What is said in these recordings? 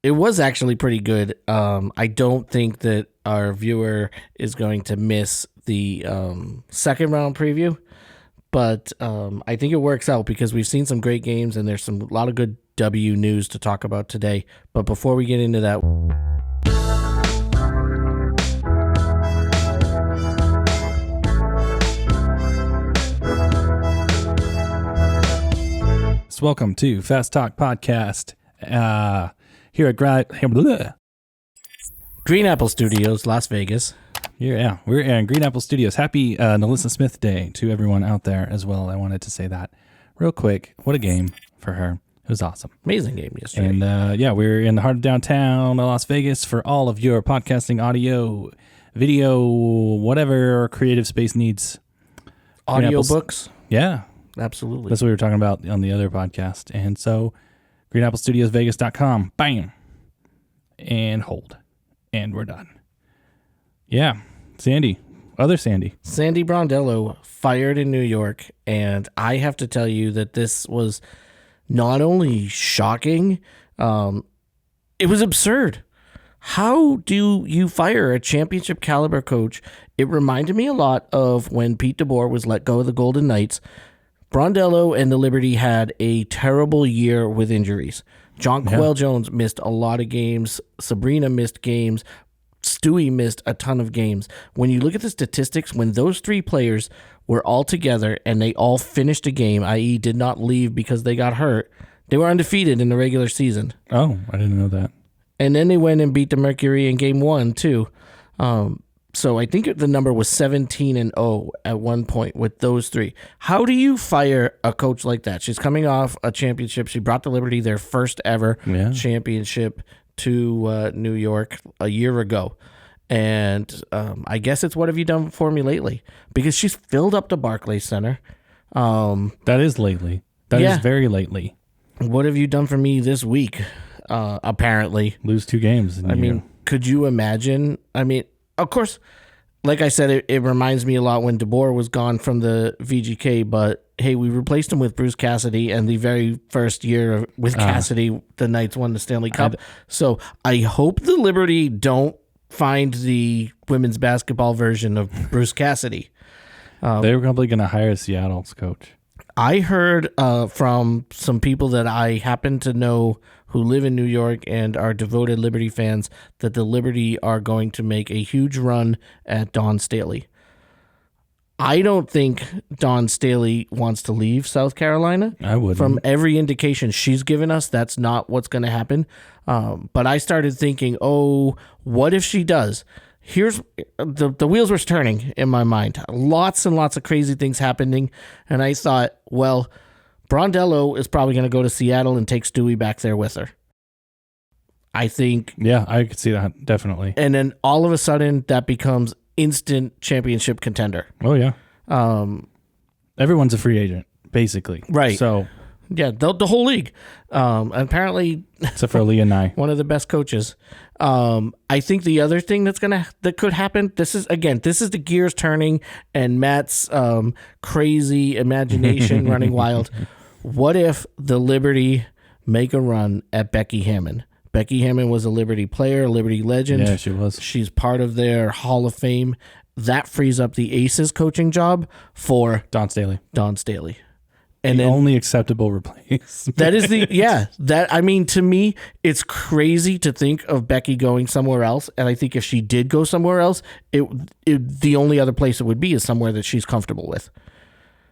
It was actually pretty good. I don't think that our viewer is going to miss the second round preview, but I think it works out because we've seen some great games and there's a lot of good W news to talk about today. But before we get into that, welcome to FastTalk podcast. Here at Green Apple Studios, Las Vegas. Yeah, we're in Green Apple Studios. Happy Nalissa Smith Day to everyone out there as well. I wanted to say that real quick. What a game for her. It was awesome. Amazing game yesterday. And we're in the heart of downtown Las Vegas for all of your podcasting, audio, video, whatever creative space needs. Audiobooks? Yeah. Absolutely. That's what we were talking about on the other podcast. And so greenapplestudiosvegas.com, bam, and hold. And we're done. Yeah. Sandy. Sandy Brondello fired in New York. And I have to tell you that this was not only shocking, it was absurd. How do you fire a championship caliber coach? It reminded me a lot of when Pete DeBoer was let go of the Golden Knights. Brondello and the Liberty had a terrible year with injuries. John Jones missed a lot of games. Sabrina missed games. Stewie missed a ton of games. When you look at the statistics, when those three players were all together and they all finished a game, i.e. did not leave because they got hurt, they were undefeated in the regular season. Oh, I didn't know that. And then they went and beat the Mercury in game 1, too. So I think the number was 17-0 at one point with those three. How do you fire a coach like that? She's coming off a championship. She brought the Liberty their first ever championship to New York a year ago. And I guess it's what have you done for me lately? Because she's filled up the Barclays Center. That is lately. That is very lately. What have you done for me this week? Apparently. Lose 2 games. Could you imagine? Of course, like I said, it reminds me a lot when DeBoer was gone from the VGK, but hey, we replaced him with Bruce Cassidy, and the very first year with Cassidy, the Knights won the Stanley Cup. So I hope the Liberty don't find the women's basketball version of Bruce Cassidy. They're probably going to hire Seattle's coach. I heard from some people that I happen to know who live in New York and are devoted Liberty fans that the Liberty are going to make a huge run at Dawn Staley. I don't think Dawn Staley wants to leave South Carolina. I wouldn't. From every indication she's given us, that's not what's going to happen. But I started thinking, what if she does? Here's the wheels were turning in my mind. Lots and lots of crazy things happening. And I thought, well, Brondello is probably going to go to Seattle and take Stewie back there with her. I think. Yeah, I could see that, definitely. And then all of a sudden, that becomes instant championship contender. Oh, yeah. Everyone's a free agent, basically. Right. So. Yeah, the whole league. Apparently, except for Lee and I, one of the best coaches. I think the other thing that could happen. This is the gears turning and Matt's crazy imagination running wild. What if the Liberty make a run at Becky Hammon? Becky Hammon was a Liberty player, a Liberty legend. Yeah, she was. She's part of their Hall of Fame. That frees up the Aces coaching job for Dawn Staley. And the only acceptable replacement. That is to me, it's crazy to think of Becky going somewhere else. And I think if she did go somewhere else, the only other place it would be is somewhere that she's comfortable with.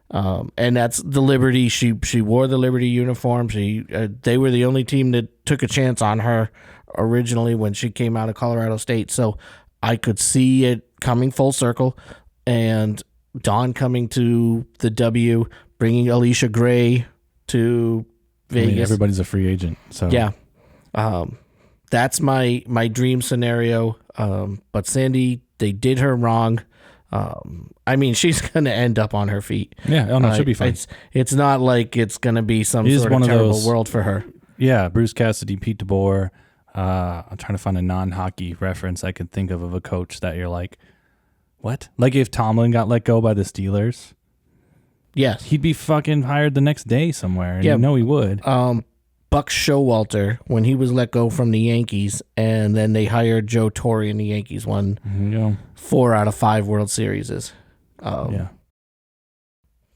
And that's the Liberty. She wore the Liberty uniform. They were the only team that took a chance on her originally when she came out of Colorado State. So I could see it coming full circle and Dawn coming to the W, bringing Alicia Gray to Vegas. Everybody's a free agent. So yeah, that's my dream scenario. But Sandy, they did her wrong. She's going to end up on her feet. Yeah, she'll be fine. It's not like it's going to be some sort of terrible world for her. Yeah, Bruce Cassidy, Pete DeBoer. I'm trying to find a non-hockey reference I could think of a coach that you're like, what? Like if Tomlin got let go by the Steelers? Yes. He'd be fucking hired the next day somewhere, and you know he would. Buck Showalter when he was let go from the Yankees, and then they hired Joe Torre, and the Yankees won 4 out of 5 World Series. Yeah.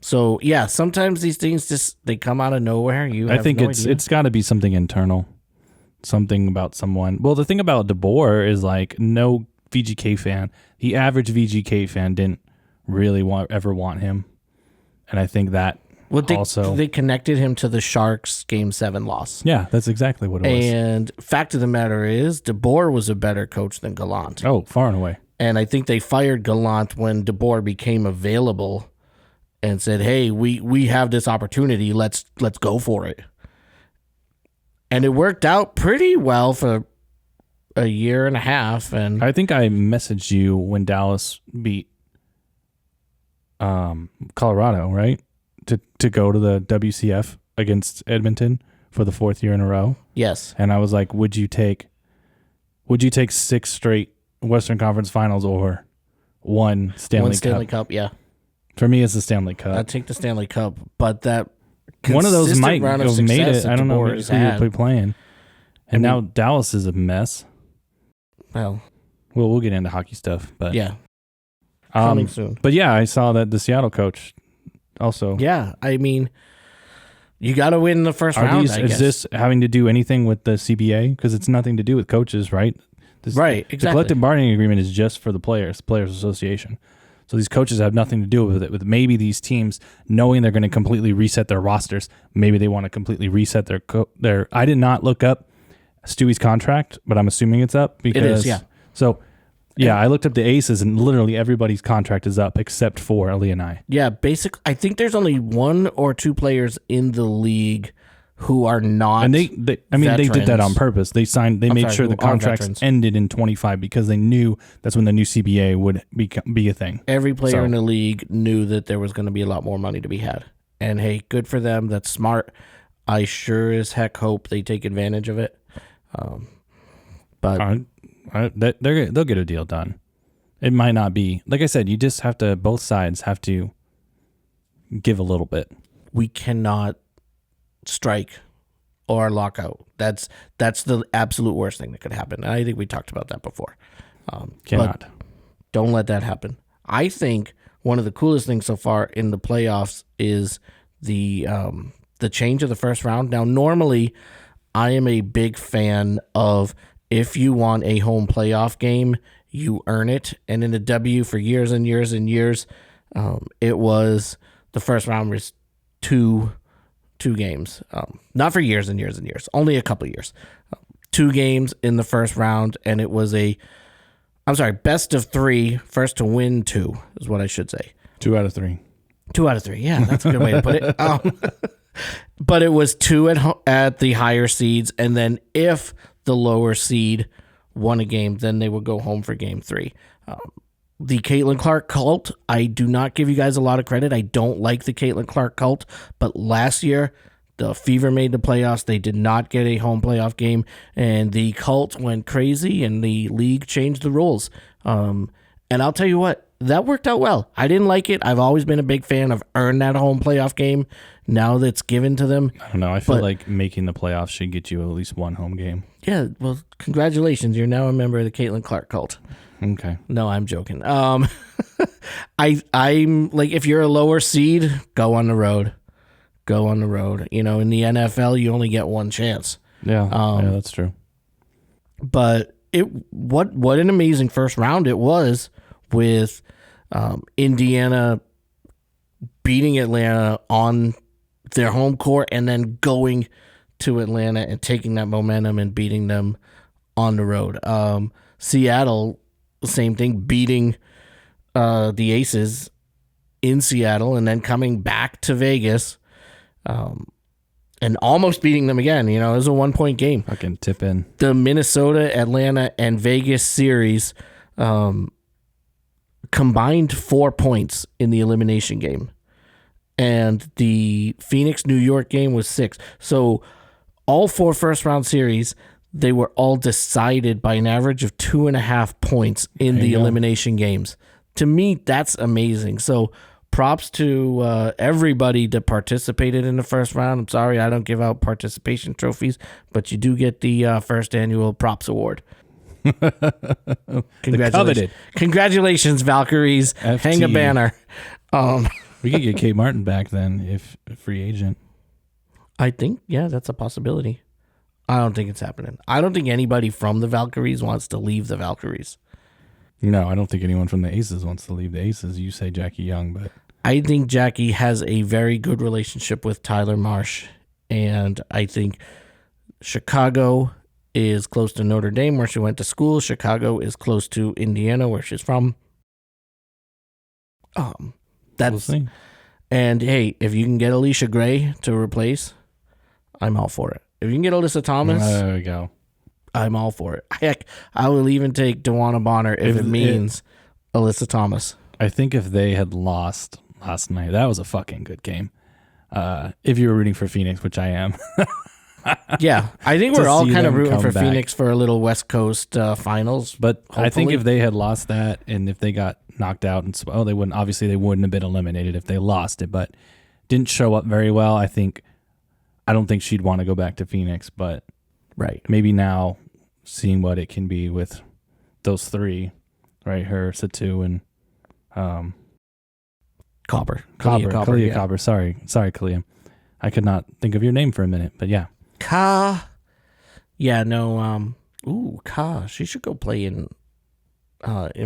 So yeah, sometimes these things just they come out of nowhere. I think it's got to be something internal, something about someone. Well, the thing about DeBoer is like no VGK fan, the average VGK fan didn't really ever want him, and I think that they connected him to the Sharks Game 7 loss. Yeah, that's exactly what it was. And fact of the matter is, DeBoer was a better coach than Gallant. Oh, far and away. And I think they fired Gallant when DeBoer became available and said, "Hey, we have this opportunity. Let's go for it." And it worked out pretty well for a year and a half. And I think I messaged you when Dallas beat Colorado, right? To go to the WCF against Edmonton for the 4th year in a row. Yes. And I was like, would you take 6 straight Western Conference Finals or one Stanley Cup? Yeah. For me, it's the Stanley Cup. I'd take the Stanley Cup, but that one of those might have made it. I don't know who you'll be playing. And now Dallas is a mess. Well, we'll get into hockey stuff, but yeah, coming soon. But yeah, I saw that the Seattle coach also. Yeah, I mean, you got to win the first round. Is this having to do anything with the CBA? Because it's nothing to do with coaches, right? Right, exactly. The collective bargaining agreement is just for the Players Association. So these coaches have nothing to do with it. With maybe these teams knowing they're going to completely reset their rosters, maybe they want to completely reset their. I did not look up Stewie's contract, but I'm assuming it's up because it is. Yeah. So. Yeah, I looked up the Aces, and literally everybody's contract is up except for Ali and I. Yeah, basically, I think there's only 1 or 2 players in the league who are not. And they did that on purpose. They made sure the contracts ended in 25 because they knew that's when the new CBA would be a thing. Every player in the league knew that there was going to be a lot more money to be had, and hey, good for them. That's smart. I sure as heck hope they take advantage of it. But. They'll get a deal done. It might not be, like I said, you just have to, both sides have to give a little bit. We cannot strike or lock out. That's the absolute worst thing that could happen. And I think we talked about that before. Cannot. But don't let that happen. I think one of the coolest things so far in the playoffs is the change of the first round. Now, normally, I am a big fan of if you want a home playoff game, you earn it. And in the W for years and years and years, it was the first round was two games. Not for years and years and years, only a couple of years. 2 games in the first round, and it was best of 3, first to win 2 is what I should say. 2 out of 3. 2 out of 3, yeah, that's a good way to put it. But it was 2 at the higher seeds, and then if the lower seed won a game, then they would go home for game 3. The Caitlin Clark cult, I do not give you guys a lot of credit. I don't like the Caitlin Clark cult, but last year the Fever made the playoffs. They did not get a home playoff game, and the cult went crazy, and the league changed the rules. And I'll tell you what, that worked out well. I didn't like it. I've always been a big fan of earn that home playoff game. Now that's given to them. I don't know. I feel like making the playoffs should get you at least 1 home game. Yeah, well, congratulations. You're now a member of the Caitlin Clark cult. Okay. No, I'm joking. I'm like, if you're a lower seed, go on the road. Go on the road. You know, in the NFL, you only get 1 chance. Yeah, that's true. But what an amazing first round it was with Indiana beating Atlanta on their home court and then going to Atlanta and taking that momentum and beating them on the road. Seattle, same thing, beating the Aces in Seattle and then coming back to Vegas and almost beating them again. You know, it was a 1-point game. Fucking tip in. The Minnesota, Atlanta, and Vegas series combined 4 points in the elimination game. And the Phoenix-New York game was 6. So all 4 first-round series, they were all decided by an average of 2.5 points in the elimination games. To me, that's amazing. So props to everybody that participated in the first round. I'm sorry I don't give out participation trophies, but you do get the first annual props award. Coveted. Congratulations, Valkyries. FT. Hang a banner. We could get Kate Martin back then if a free agent. I think, yeah, that's a possibility. I don't think it's happening. I don't think anybody from the Valkyries wants to leave the Valkyries. No, I don't think anyone from the Aces wants to leave the Aces. You say Jackie Young, but I think Jackie has a very good relationship with Tyler Marsh, and I think Chicago is close to Notre Dame, where she went to school. Chicago is close to Indiana, where she's from. That's we'll see. And hey, if you can get Alicia Gray to replace, I'm all for it. If you can get Alyssa Thomas, There we go. I'm all for it. Heck, I will even take DeWanna Bonner if it means Alyssa Thomas. I think if they had lost last night, that was a fucking good game. If you were rooting for Phoenix, which I am. Yeah, I think To we're all see kind of them rooting come for back. Phoenix for a little West Coast finals. But I think hopefully. if they had lost that and if they got knocked out, and they wouldn't have been eliminated if they lost it, but didn't show up very well. I don't think she'd want to go back to Phoenix, but Right. maybe now seeing what it can be with those three, right? Her, Satu, and Kalia Kalia yeah. Cobber. Sorry, Kalia. I could not think of your name for a minute, but yeah. Yeah, no, she should go play in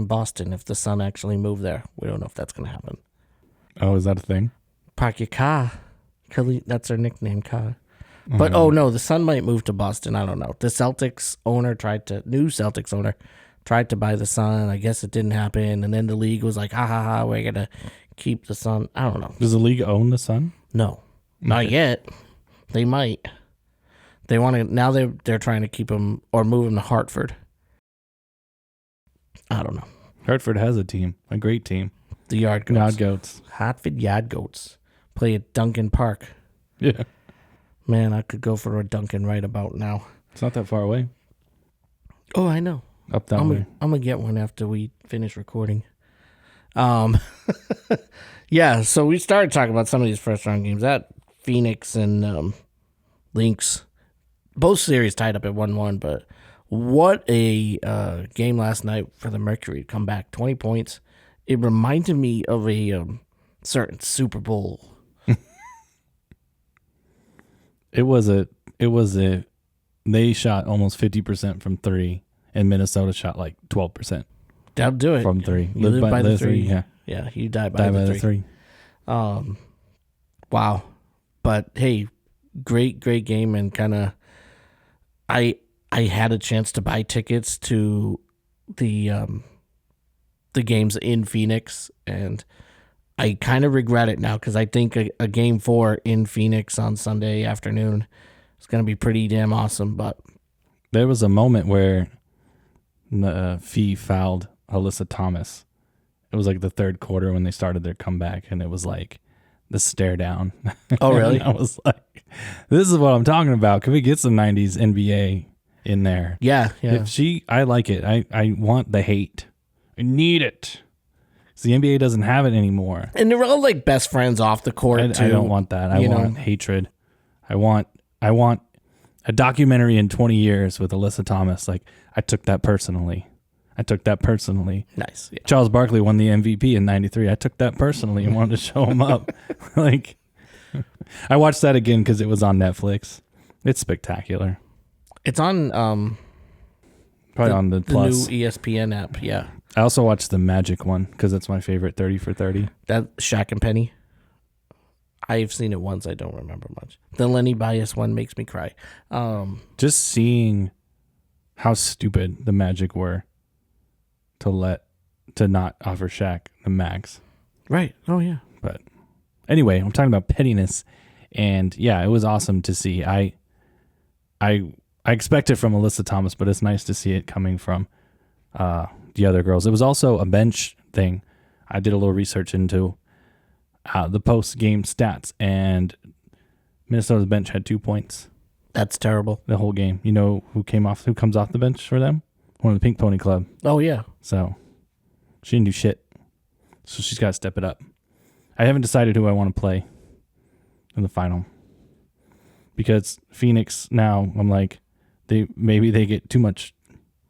Boston if the Sun actually moved there. We don't know if that's going to happen. Oh, is that a thing? Park your car. That's her nickname, Ka. But, no, the Sun might move to Boston. I don't know. The new Celtics owner tried to buy the Sun. I guess it didn't happen. And then the league was like, we're going to keep the Sun. I don't know. Does the league own the Sun? No, not yet. They might. They want to, now they're trying to keep him or move him to Hartford. I don't know. Hartford has a team, a great team. The Yard Goats. Yard Goats. Hartford Yard Goats. Play at Duncan Park. Yeah. Man, I could go for a Duncan right about now. It's not that far away. Oh, I know. Up that way. I'm going to get one after we finish recording. Yeah, so we started talking about some of these first round games. That Phoenix and Lynx, both series tied up at 1-1, but what a game last night for the Mercury to come back. 20 points. It reminded me of a certain Super Bowl. They shot almost 50% from three, and Minnesota shot like 12%. That'll do it. From three. You live by the three. Yeah. Yeah, you die by the three. Wow. But hey, great game, and kind of I had a chance to buy tickets to the games in Phoenix, and I kind of regret it now because I think a game 4 in Phoenix on Sunday afternoon is going to be pretty damn awesome. But there was a moment where Fee fouled Alyssa Thomas. It was like the third quarter when they started their comeback, and it was like the stare down. Oh, really? I was like, this is what I'm talking about. Can we get some 90s NBA in there? Yeah. I like it. I want the hate. I need it. So the NBA doesn't have it anymore. And they're all like best friends off the court, too. I don't want that. I want hatred. I want a documentary in 20 years with Alyssa Thomas. Like, I took that personally. Nice. Yeah. Charles Barkley won the MVP in '93. I took that personally and wanted to show him up. Like, I watched that again because it was on Netflix. It's spectacular. It's on Probably on the Plus. new ESPN app. Yeah. I also watched the Magic one because that's my favorite. 30 for 30. That Shaq and Penny. I've seen it once. I don't remember much. The Lenny Bias one makes me cry. Just seeing how stupid the Magic were to not offer Shaq the max. Right. Oh, yeah. But anyway, I'm talking about pettiness, and yeah, it was awesome to see. I expect it from Alyssa Thomas, but it's nice to see it coming from the other girls. It was also a bench thing. I did a little research into the post-game stats, and Minnesota's bench had 2 points. That's terrible. The whole game. You know who comes off the bench for them? One of the Pink Pony Club. Oh, yeah. So she didn't do shit. So she's got to step it up. I haven't decided who I want to play in the final. Because Phoenix now, I'm like, maybe they get too much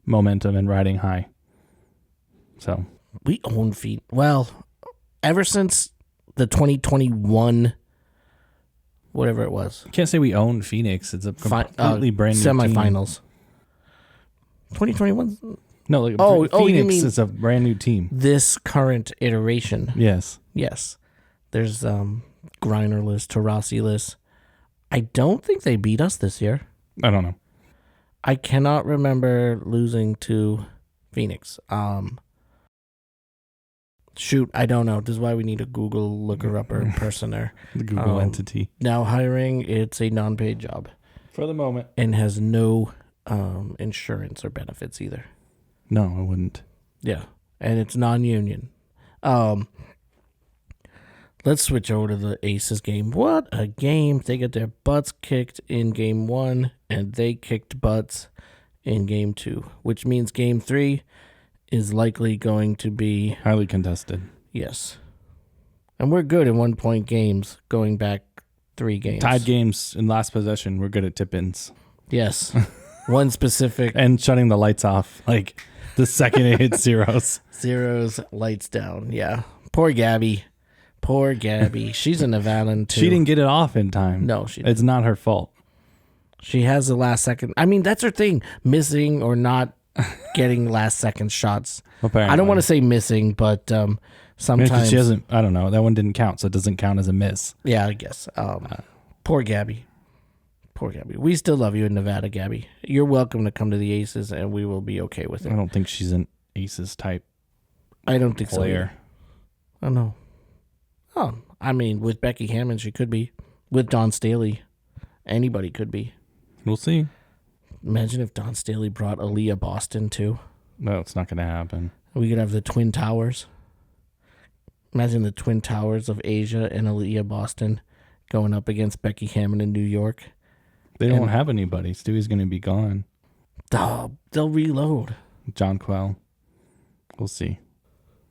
momentum and riding high. So we own Phoenix. Well, ever since the 2021, whatever it was. I can't say we own Phoenix. It's a completely brand new semifinals. 2021? No, like Phoenix is a brand new team. This current iteration. Yes. There's Grinerless, Tarasi-less. I don't think they beat us this year. I don't know. I cannot remember losing to Phoenix. Shoot, I don't know. This is why we need a Google looker-upper personer. The Google entity. Now hiring, it's a non-paid job. For the moment. And has no insurance or benefits either. No, I wouldn't. Yeah, and it's non-union. Let's switch over to the Aces game. What a game. They got their butts kicked in game 1, and they kicked butts in game 2, which means game 3 is likely going to be... highly contested. Yes. And we're good in 1-point games going back 3 games. Tied games in last possession. We're good at tip-ins. Yes. One specific... and shutting the lights off. Like, the second it hits zeros. Zeros, lights down. Yeah. Poor Gabby. She's a Nevadan too. She didn't get it off in time. No, she didn't. It's not her fault. She has the last second. I mean, that's her thing. Missing or not getting last second shots. Apparently. I don't want to say missing, but sometimes she hasn't. I don't know. That one didn't count, so it doesn't count as a miss. Yeah, I guess. Poor Gabby. We still love you in Nevada, Gabby. You're welcome to come to the Aces, and we will be okay with it. I don't think she's an Aces type. I don't think player. So. Oh no. Oh, I mean, with Becky Hammond, she could be. With Dawn Staley, anybody could be. We'll see. Imagine if Dawn Staley brought Aaliyah Boston too. No, it's not going to happen. We could have the Twin Towers. Imagine the Twin Towers of Asia and Aaliyah Boston going up against Becky Hammond in New York. They don't have anybody. Stewie's going to be gone. Oh, they'll reload. John Quell. We'll see.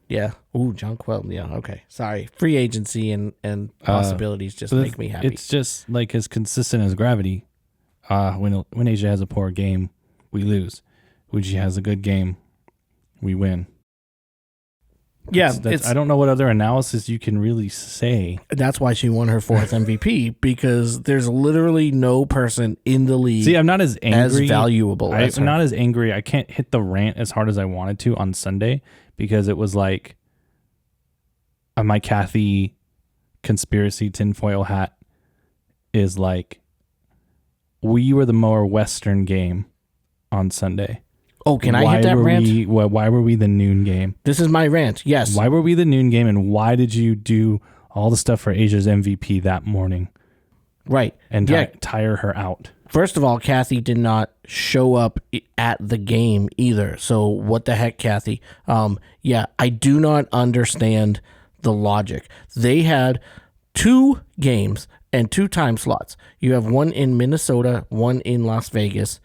Yeah. Ooh, John Quell. Yeah, okay. Sorry. Free agency and possibilities just make me happy. It's just like as consistent as gravity. When Asia has a poor game, we lose. When she has a good game, we win. Yeah. I don't know what other analysis you can really say. That's why she won her 4th MVP, because there's literally no person in the league. See, I'm not as angry. As valuable as her. I'm not as angry. I can't hit the rant as hard as I wanted to on Sunday, because it was like my Kathy conspiracy tinfoil hat is like, we were the more Western game on Sunday. Oh, can I hit that rant? Why were we the noon game? This is my rant, yes. Why were we the noon game, and why did you do all the stuff for Asia's MVP that morning? Right. And tire her out. First of all, Kathy did not show up at the game either. So what the heck, Kathy? I do not understand the logic. They had 2 games and 2 time slots. You have one in Minnesota, one in Las Vegas.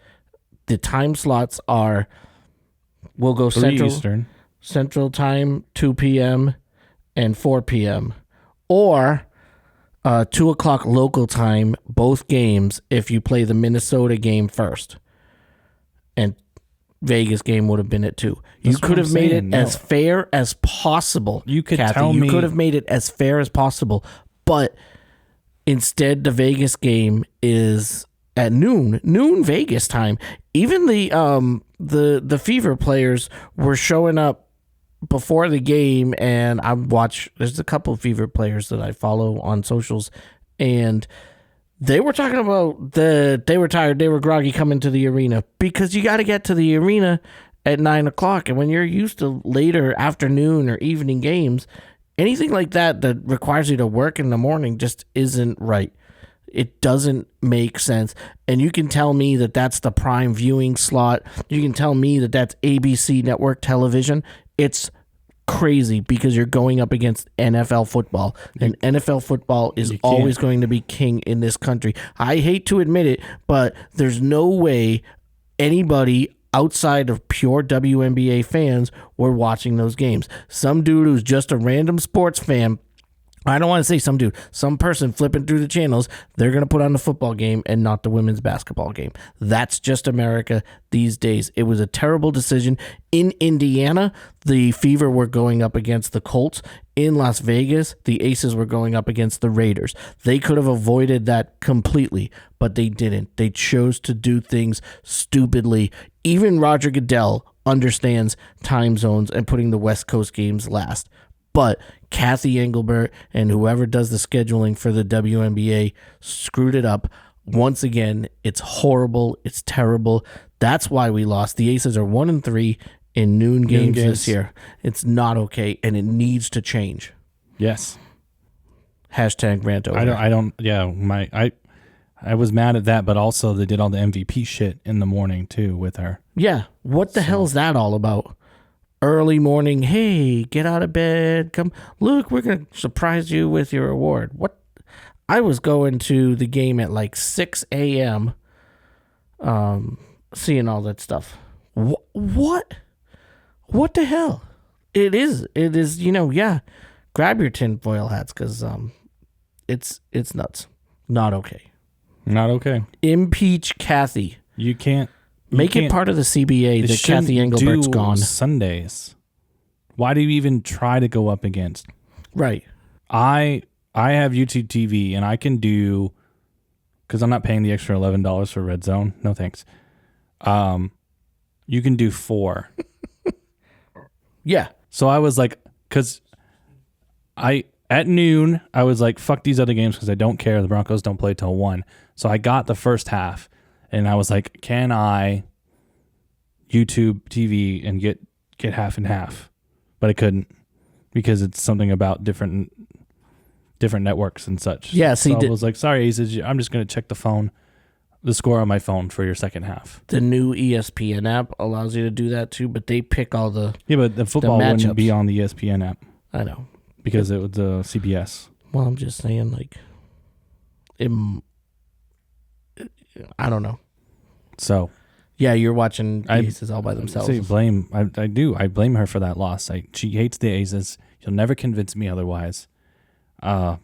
The time slots are, we'll go Central Time, 2 p.m. and 4 p.m. Or 2 o'clock local time, both games, if you play the Minnesota game first. And Vegas game would have been at 2. You could have made it as fair as possible. You could Kathy. tell me. You could have made it as fair as possible. But instead, the Vegas game is at noon Vegas time. Even the Fever players were showing up before the game, and there's a couple of Fever players that I follow on socials, and they were talking about they were tired, they were groggy coming to the arena, because you got to get to the arena at 9 o'clock, and when you're used to later afternoon or evening games, anything like that requires you to work in the morning just isn't right. It doesn't make sense. And you can tell me that that's the prime viewing slot. You can tell me that that's ABC network television. It's crazy, because you're going up against NFL football. And NFL football is always going to be king in this country. I hate to admit it, but there's no way anybody outside of pure WNBA fans were watching those games. Some dude who's just a random sports fan I don't want to say some dude, some person flipping through the channels, they're going to put on the football game and not the women's basketball game. That's just America these days. It was a terrible decision. In Indiana, the Fever were going up against the Colts. In Las Vegas, the Aces were going up against the Raiders. They could have avoided that completely, but they didn't. They chose to do things stupidly. Even Roger Goodell understands time zones and putting the West Coast games last. But Kathy Engelbert and whoever does the scheduling for the WNBA screwed it up. Once again, it's horrible. It's terrible. That's why we lost. The Aces are 1-3 in noon games this year. It's not okay, and it needs to change. Yes. Hashtag rant over. I was mad at that, but also they did all the MVP shit in the morning too with her. Yeah. What the hell is that all about? Early morning, hey, get out of bed. Come, look, we're going to surprise you with your award. What? I was going to the game at like 6 a.m., seeing all that stuff. What? What the hell? It is, grab your tinfoil hats because it's nuts. Not okay. Not okay. Impeach Kathy. You can't. Make it part of the CBA that Kathy Engelbert's gone. Sundays. Why do you even try to go up against? Right. I have YouTube TV and I can do, because I'm not paying the extra $11 for Red Zone. No thanks. You can do 4. Yeah. So I was like, because at noon I was like, fuck these other games because I don't care. The Broncos don't play till 1. So I got the first half. And I was like, can I YouTube TV and get half and half? But I couldn't because it's something about different networks and such. Yeah, so I was like, sorry, Aces, I'm just going to check the score on my phone for your second half. The new ESPN app allows you to do that too, but they pick all the but the football wouldn't be on the ESPN app. I know. Because it was the CBS. Well, I'm just saying, like, I don't know. So, yeah, you're watching the Aces all by themselves. I do. I blame her for that loss. She hates the Aces. You'll never convince me otherwise. She has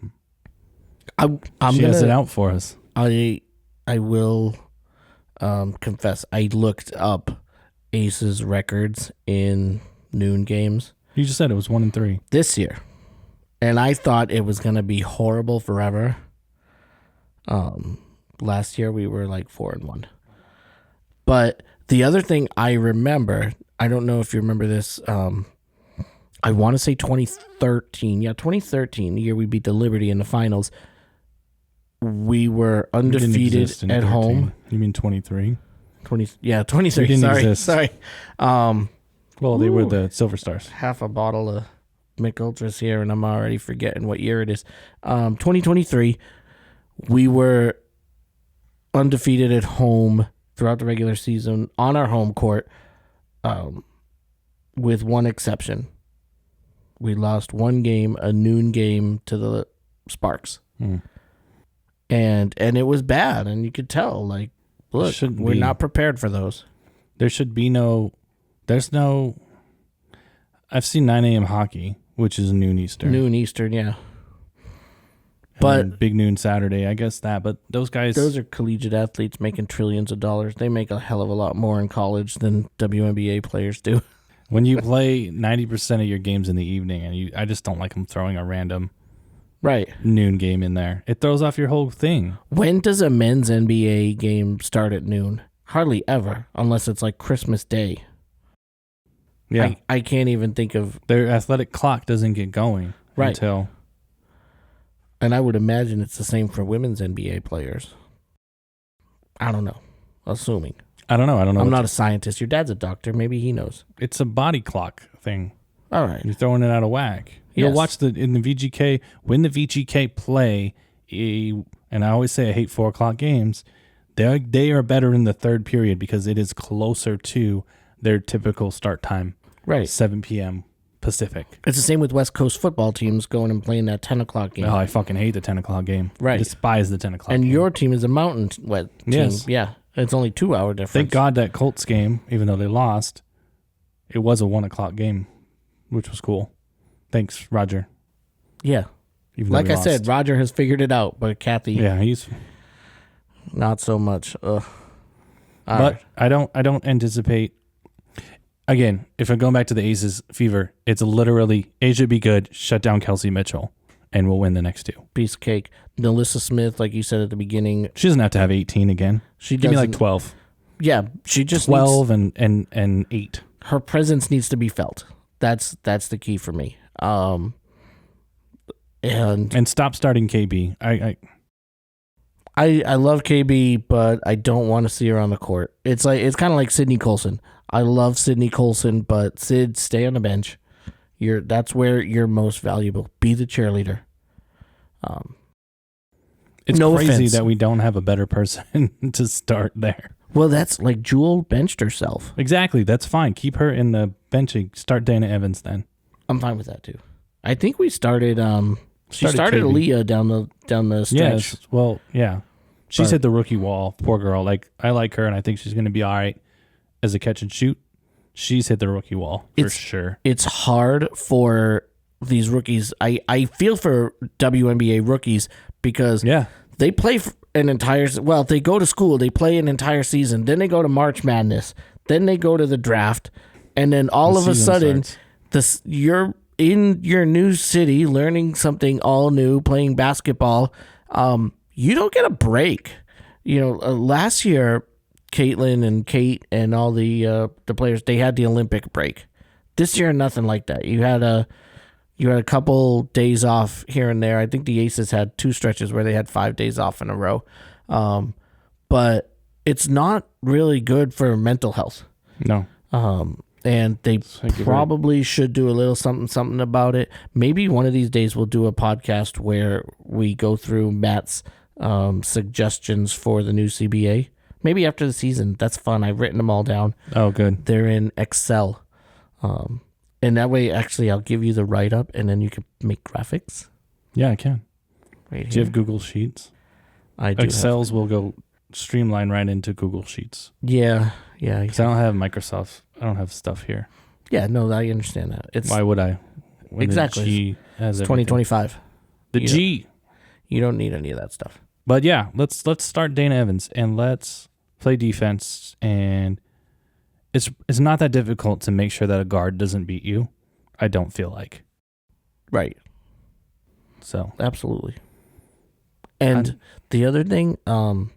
it out for us. I will confess. I looked up Aces records in noon games. You just said it was 1-3 this year, and I thought it was going to be horrible forever. Last year we were like 4-1. But the other thing I remember, I don't know if you remember this, I want to say 2013. Yeah, 2013, the year we beat the Liberty in the finals. We were undefeated at home. You mean 23? 23. Sorry. Well, they were the Silver Stars. Half a bottle of Mick Ultras here, and I'm already forgetting what year it is. 2023, we were undefeated at home throughout the regular season on our home court, with one exception. We lost one game, a noon game, to the Sparks. And it was bad, and you could tell, like, look, we're not prepared for those. There should be there's no, I've seen 9 a.m. hockey, which is noon Eastern. Noon Eastern, yeah. But big noon Saturday, I guess but those guys. Those are collegiate athletes making trillions of dollars. They make a hell of a lot more in college than WNBA players do. When you play 90% of your games in the evening, and I just don't like them throwing a random noon game in there. It throws off your whole thing. When does a men's NBA game start at noon? Hardly ever, unless it's like Christmas Day. Yeah. I can't even think of... Their athletic clock doesn't get going until... And I would imagine it's the same for women's NBA players. I don't know. Assuming. I don't know. I'm not a scientist. Your dad's a doctor. Maybe he knows. It's a body clock thing. All right. You're throwing it out of whack. You'll watch in the VGK, when the VGK play, and I always say I hate 4 o'clock games, they are better in the third period because it is closer to their typical start time. Right. 7 p.m. Pacific. It's the same with West Coast football teams going and playing that 10 o'clock game. Oh, I fucking hate the 10 o'clock game. Right. I despise the 10 o'clock game. And your team is a mountain team. Yes. Yeah. It's only 2 hour difference. Thank God that Colts game, even though they lost, it was a 1 o'clock game, which was cool. Thanks, Roger. Yeah. even though Like we I lost. said, Roger has figured it out, but Kathy, Yeah, he's. not so much. Ugh. All But right. I don't anticipate. Again, if I'm going back to the Aces fever, it's literally Asia be good, shut down Kelsey Mitchell, and we'll win the next 2. Piece of cake. Nalissa Smith, like you said at the beginning, She doesn't have to have 18 again. she Give me like doesn't- 12. Yeah, she just 12 and 8. her presence needs to be felt. That's the key for me. And stop starting KB. I love KB, but I don't want to see her on the court. It's kind of like Sydney Colson. I love Sydney Colson, but Sid, stay on the bench. That's where you're most valuable. Be the cheerleader. It's No crazy offense. that we don't have a better person to start there. Well, that's like Jewel benched herself. Exactly. That's fine. Keep her in the benching. Start Dana Evans then. I'm fine with that too. I think we started. She Started started KB. Leah down the stretch. Yes. Well, yeah. She's But- hit the rookie wall. Poor girl. Like, I like her, and I think she's going to be all right as a catch and shoot. She's hit the rookie wall for sure. It's hard for these rookies. I feel for WNBA rookies because Yeah. they play an entire. Well, if they go to school, they play an entire season. Then they go to March Madness. Then they go to the draft, and then all The of a season sudden, starts. you're in your new city, learning something all new, playing basketball. You don't get a break. Last year, Caitlin and Kate and all the players, they had the Olympic break. This year, nothing like that. You had a couple days off here and there. I think the Aces had 2 stretches where they had 5 days off in a row. But it's not really good for mental health. No. And they like you're probably should do a little something about it. Maybe one of these days we'll do a podcast where we go through Matt's suggestions for the new CBA. Maybe after the season. That's fun. I've written them all down. Oh, good. They're in Excel. And that way, actually, I'll give you the write-up, and then you can make graphics. Yeah, I can. Right Do you here. have Google Sheets? I do. Excel's will go streamline right into Google Sheets. Yeah. Because I don't have Microsoft. I don't have stuff here. Yeah, no, I understand that. It's Why would I? When Exactly. The G has it's everything. 2025. The You G. You don't need any of that stuff. But yeah, let's start Dana Evans and let's play defense. And it's not that difficult to make sure that a guard doesn't beat you. I don't feel like. Right. So Absolutely. And the other thing, I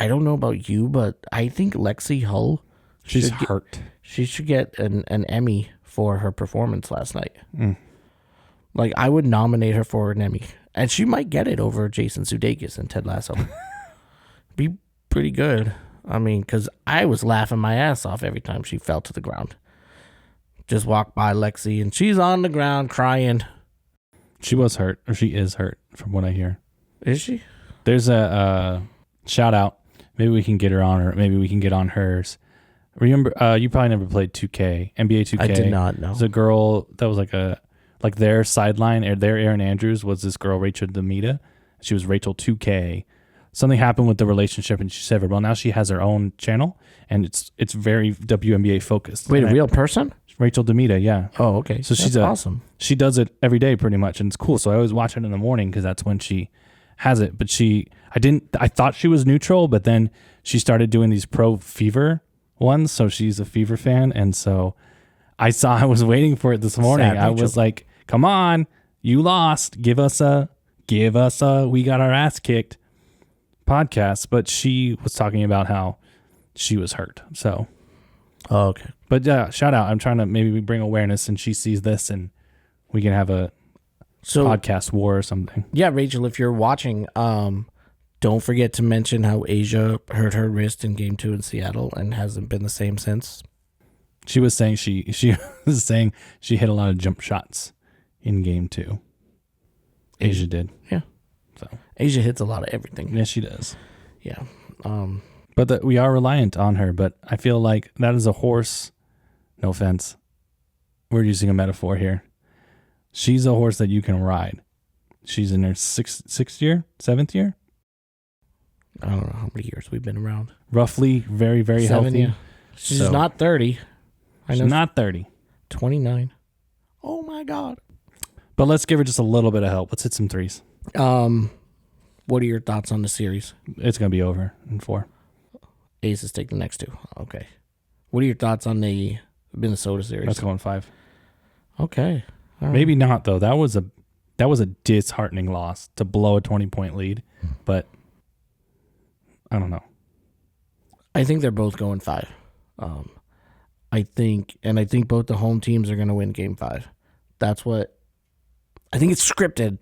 don't know about you, but I think Lexi Hull she's should hurt. she should get an Emmy for her performance last night. Mm. Like, I would nominate her for an Emmy. And she might get it over Jason Sudeikis and Ted Lasso. Be pretty good. I mean, because I was laughing my ass off every time she fell to the ground. Just walked by Lexi, and she's on the ground crying. She was hurt, or she is hurt, from what I hear. Is she? There's a shout out. Maybe we can get her on, or maybe we can get on hers. Remember, you probably never played 2K, NBA 2K. I did not know. There's a girl that was like their sideline, or their Aaron Andrews was this girl, Rachel Demita. She was Rachel 2K. Something happened with the relationship, and she severed. Well, now she has her own channel, and it's very WNBA focused. Wait, And a real person? Rachel Demita, yeah. Oh, okay. So she's That's awesome. She does it every day pretty much, and it's cool. So I always watch it in the morning because that's when she has it. But I thought she was neutral, but then she started doing these pro Fever ones. So she's a Fever fan, and so I was waiting for it this morning. Sad I Rachel. was like, "Come on, you lost. Give us a we got our ass kicked podcast." But she was talking about how she was hurt. So. Oh, okay. But yeah, shout out. I'm trying to maybe bring awareness, and she sees this, and we can have a So, podcast war or something. yeah, Rachel, if you're watching, don't forget to mention how Asia hurt her wrist in Game 2 in Seattle and hasn't been the same since. She was saying she was saying she hit a lot of jump shots in Game 2. Asia did. Yeah. So Asia hits a lot of everything. yeah, she does. Yeah. But we are reliant on her. But I feel like that is a horse. No offense. We're using a metaphor here. She's a horse that you can ride. She's in her sixth year, 7th year, I don't know how many years we've been around. roughly. Very, very 7, healthy. yeah. She's So- not 30. I She's know. not 30. 29. Oh, my God. But let's give her just a little bit of help. Let's hit some threes. What are your thoughts on the series? It's going to be over in 4. Aces take the next 2. Okay. What are your thoughts on the Minnesota series? That's going 5. Okay. All right. Maybe not though. That was a disheartening loss to blow a 20-point lead, but I don't know. I think they're both going 5. I think both the home teams are going to win Game 5. That's what I think. It's scripted.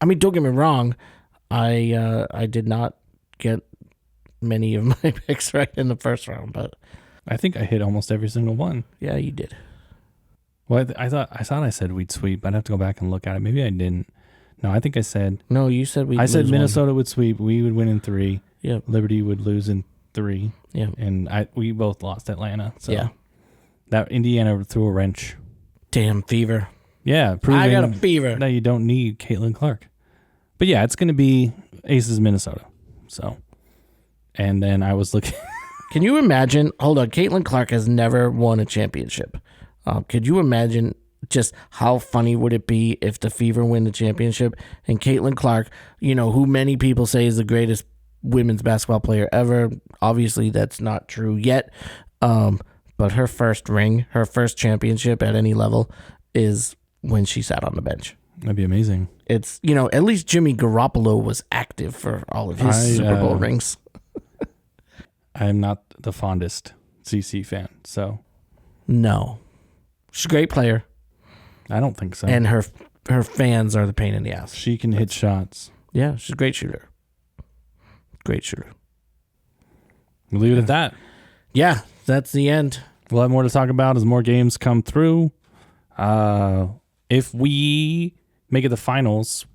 I mean, don't get me wrong. I did not get many of my picks right in the first round, but I think I hit almost every single one. yeah, you did. Well, I thought I said we'd sweep. I'd have to go back and look at it. Maybe I didn't. No, I think I said. No, you said we. I said Minnesota would sweep. We would win in 3. Yeah. Liberty would lose in 3. Yeah. And we both lost Atlanta. So yeah. That Indiana threw a wrench. Damn fever. Yeah, proving I got a fever. that you don't need Caitlin Clark. But yeah, it's going to be Aces Minnesota. So, and then I was looking. Can you imagine? Hold on, Caitlin Clark has never won a championship. Could you imagine just how funny would it be if the Fever win the championship and Caitlin Clark, who many people say is the greatest women's basketball player ever? Obviously, that's not true yet. But her first ring, her first championship at any level, is when she sat on the bench. That'd be amazing. It's, at least Jimmy Garoppolo was active for all of his Super Bowl rings. I'm not the fondest CC fan, so. No. She's a great player. I don't think so. And her fans are the pain in the ass. She can hit shots. Yeah, she's a great shooter. Great shooter. We'll leave it at that. Yeah, that's the end. We'll have more to talk about as more games come through. If we make it the finals,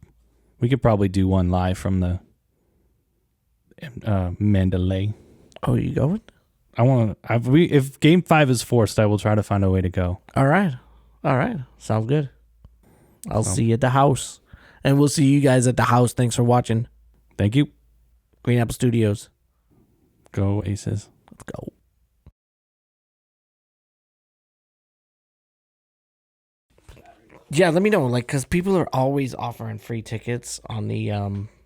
we could probably do one live from the Mandalay. Oh, you going? If Game 5 is forced, I will try to find a way to go. All right. Sounds good. I'll see you at the house. And we'll see you guys at the house. Thanks for watching. Thank you. Green Apple Studios. Go Aces. Let's go. Yeah, let me know, because people are always offering free tickets on the